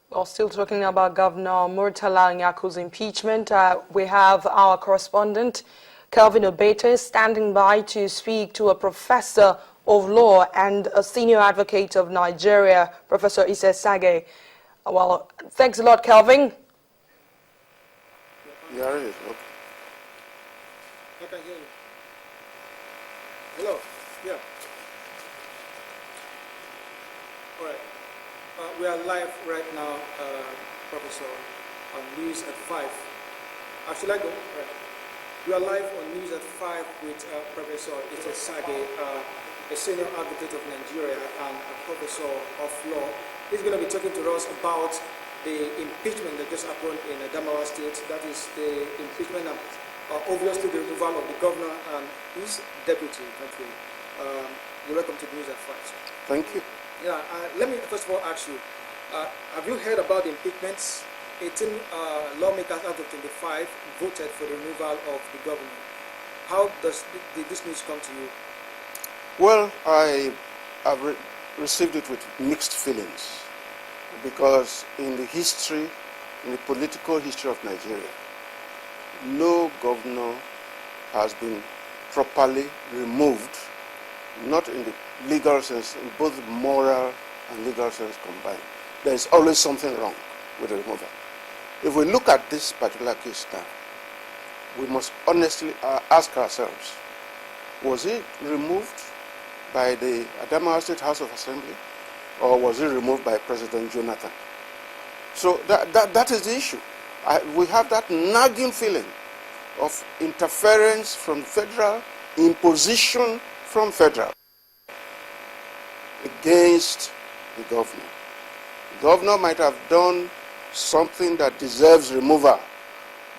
Well, still talking about Governor Murtala Nyako's impeachment, we have our correspondent, Kelvin Obete, standing by to speak to a professor of law and a senior advocate of Nigeria, Professor Sagay. Well, thanks a lot, Kelvin. Yeah, okay. I can hear you. Hello. Yeah. All right. We are live right now, Professor, on News at 5. Should I go? Right. We are live on News at 5 with Professor Sagay, a senior advocate of Nigeria and a professor of law. He's going to be talking to us about the impeachment that just happened in Adamawa State. That is the impeachment and obviously the removal of the governor and his deputy. You're welcome to News at 5. Thank you. Yeah, let me first of all ask you, have you heard about the impeachments? 18 lawmakers out of 25 voted for the removal of the governor. How did this news come to you? Well, I have received it with mixed feelings because in the history, in the political history of Nigeria, no governor has been properly removed, not in the legal sense, in both moral and legal sense combined. There is always something wrong with the removal. If we look at this particular case now, we must honestly ask ourselves, was it removed by the Adamawa State House of Assembly, or was it removed by President Jonathan? So that is the issue. We have that nagging feeling of interference from federal, imposition from federal against the governor. The governor might have done something that deserves removal,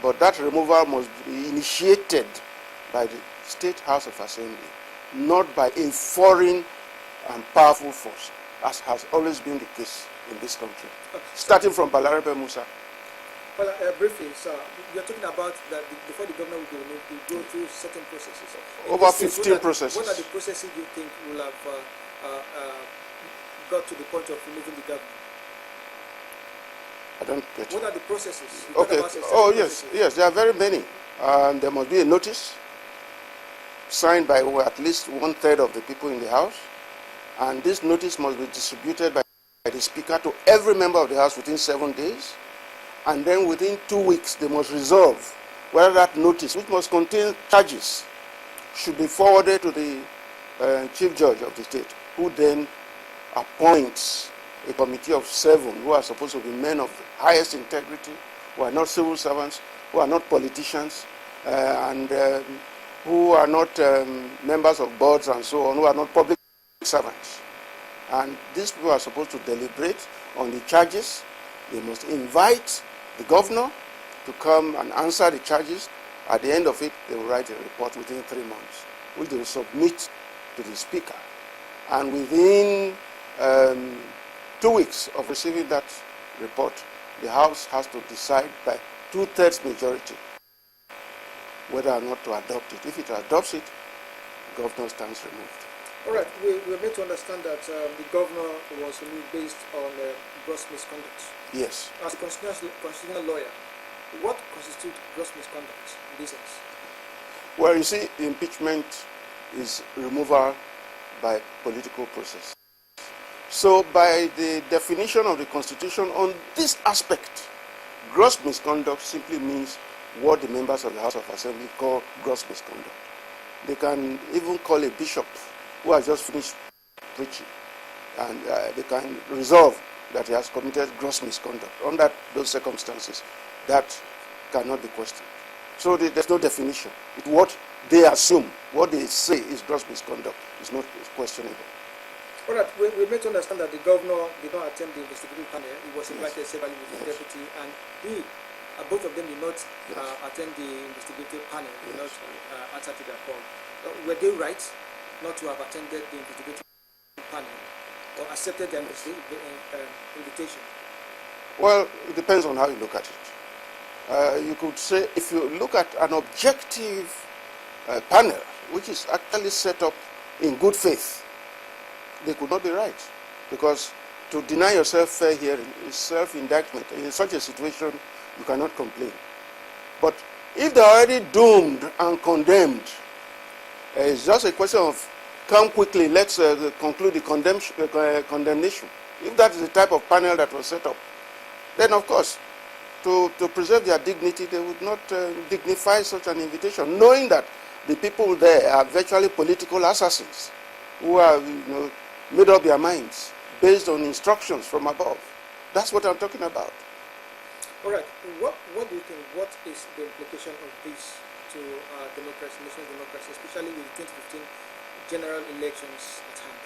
but that removal must be initiated by the State House of Assembly, not by a foreign and powerful force, as has always been the case in this country, starting from Balarabe Musa. Well, briefly, sir, you're talking about that before the governor will be removed, we go through certain processes. Over 15 processes. What are the processes you think will have got to the point of removing the governor? I don't get What are the processes? Okay. Oh, yes, yes, there are very many. There must be a notice signed by at least 1/3 of the people in the House, and this notice must be distributed by the Speaker to every member of the House within 7 days, and then within 2 weeks they must resolve whether that notice, which must contain charges, should be forwarded to the Chief Judge of the state, who then appoints a committee of 7 who are supposed to be men of highest integrity, who are not civil servants, who are not politicians, and who are not members of boards and so on, who are not public servants. And these people are supposed to deliberate on the charges. They must invite the governor to come and answer the charges. At the end of it, they will write a report within 3 months, which they will submit to the Speaker. And within 2 weeks of receiving that report, the House has to decide by 2/3 majority whether or not to adopt it. If it adopts it, the governor stands removed. All right, we're made to understand that the governor was removed based on gross misconduct. Yes. As a constitutional lawyer, what constitutes gross misconduct in this sense? Well, you see, impeachment is removal by political process. So by the definition of the Constitution on this aspect, gross misconduct simply means what the members of the House of Assembly call gross misconduct. They can even call a bishop who has just finished preaching, and they can resolve that he has committed gross misconduct. Under those circumstances, that cannot be questioned. So there's no definition. It's what they assume, what they say is gross misconduct is not questionable. All right, we made to understand that the governor did not attend the investigative panel. He was invited separately with the deputy, and both of them did not attend the investigative panel, did not answer to their call. Were they right not to have attended the investigative panel or accepted the invitation? Well, it depends on how you look at it. You could say, if you look at an objective panel, which is actually set up in good faith, they could not be right, because to deny yourself fair hearing is self-indictment. In such a situation, you cannot complain. But if they're already doomed and condemned, it's just a question of come quickly, let's conclude the condemnation. If that is the type of panel that was set up, then of course, to preserve their dignity, they would not dignify such an invitation, knowing that the people there are virtually political assassins who have made up their minds based on instructions from above. That's what I'm talking about. All right. What do you think? What is the implication of this to democracy, national democracy, especially with the 2015 general elections at hand?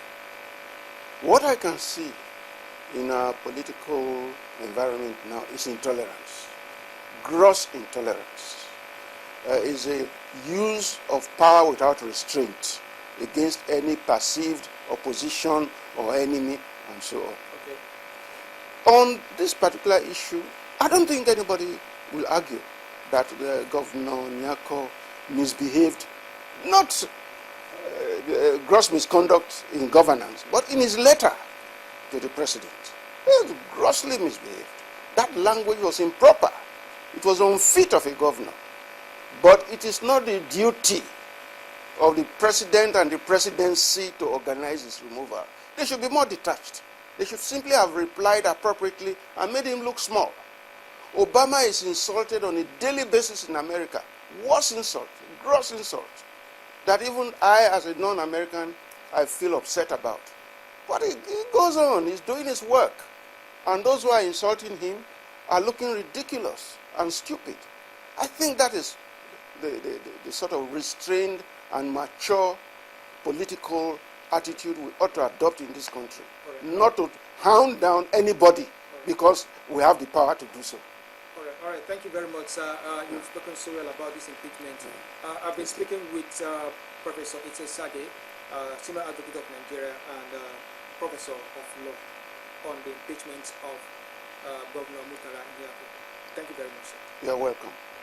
What I can see in our political environment now is intolerance, gross intolerance. Is a use of power without restraint against any perceived opposition or enemy and so on. Okay. On this particular issue, I don't think anybody will argue that Governor Nyako misbehaved, not gross misconduct in governance, but in his letter to the president. He grossly misbehaved. That language was improper. It was unfit of a governor. But it is not the duty of the president and the presidency to organize his removal. They should be more detached. They should simply have replied appropriately and made him look small. Obama is insulted on a daily basis in America. Worse insult, gross insult, that even I, as a non-American, I feel upset about. But he goes on, he's doing his work. And those who are insulting him are looking ridiculous and stupid. I think that is the sort of restrained and mature political attitude we ought to adopt in this country. Right. Not to hound down anybody because we have the power to do so. All right. Thank you very much, sir. You've spoken so well about this impeachment. I've been speaking with Professor Sagay, Senior Advocate of Nigeria and Professor of Law on the impeachment of Governor Nyako. Thank you very much, sir. You're welcome.